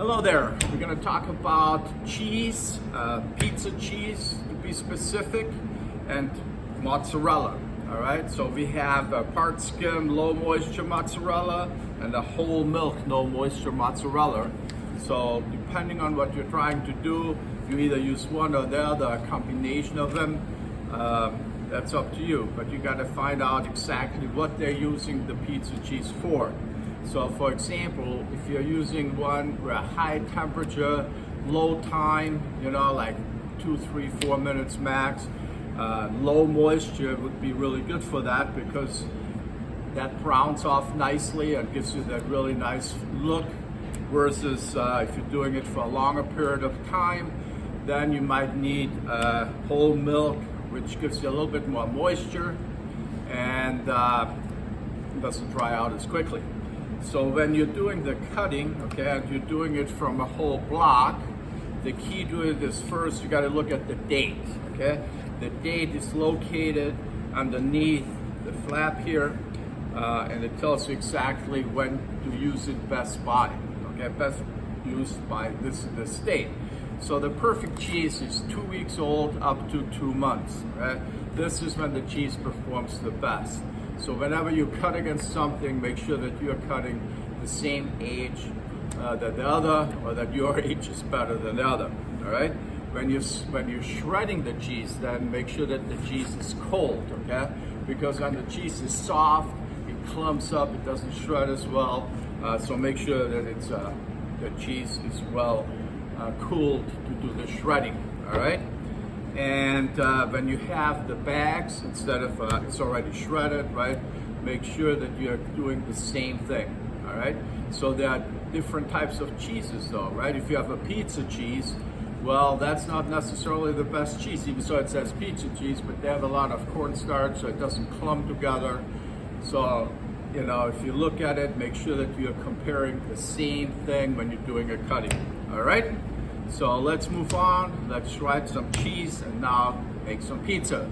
Hello there. We're going to talk about cheese, pizza cheese to be specific, and mozzarella. All right. So we have a part skim, low moisture mozzarella, and a whole milk, no moisture mozzarella. So depending on what you're trying to do, you either use one or the other, a combination of them. That's up to you. But you got to find out exactly what they're using the pizza cheese for. So for example, if you're using one where high temperature, low time, like 2, 3, 4 minutes max, low moisture would be really good for that because that browns off nicely and gives you that really nice look. Versus if you're doing it for a longer period of time, then you might need whole milk, which gives you a little bit more moisture and doesn't dry out as quickly. So when you're doing the cutting, okay, and you're doing it from a whole block, the key to it is first you got to look at the date, okay? The date is located underneath the flap here, and it tells you exactly when to use it best by, okay? Best used by this date. So the perfect cheese is 2 weeks old up to 2 months, right? This is when the cheese performs the best. So whenever you cut against something, make sure that you're cutting the same age that the other, or that your age is better than the other. All right. When you're shredding the cheese, then make sure that the cheese is cold. Okay, because when the cheese is soft, it clumps up. It doesn't shred as well. So make sure that it's the cheese is well cooled to do the shredding. All right. And when you have the bags, instead of it's already shredded, right? Make sure that you're doing the same thing, all right? So there are different types of cheeses though, right? If you have a pizza cheese, well, that's not necessarily the best cheese, even so it says pizza cheese, but they have a lot of cornstarch, so it doesn't clump together. So, if you look at it, make sure that you're comparing the same thing when you're doing a cutting, all right? So let's move on. Let's shred some cheese and now make some pizza.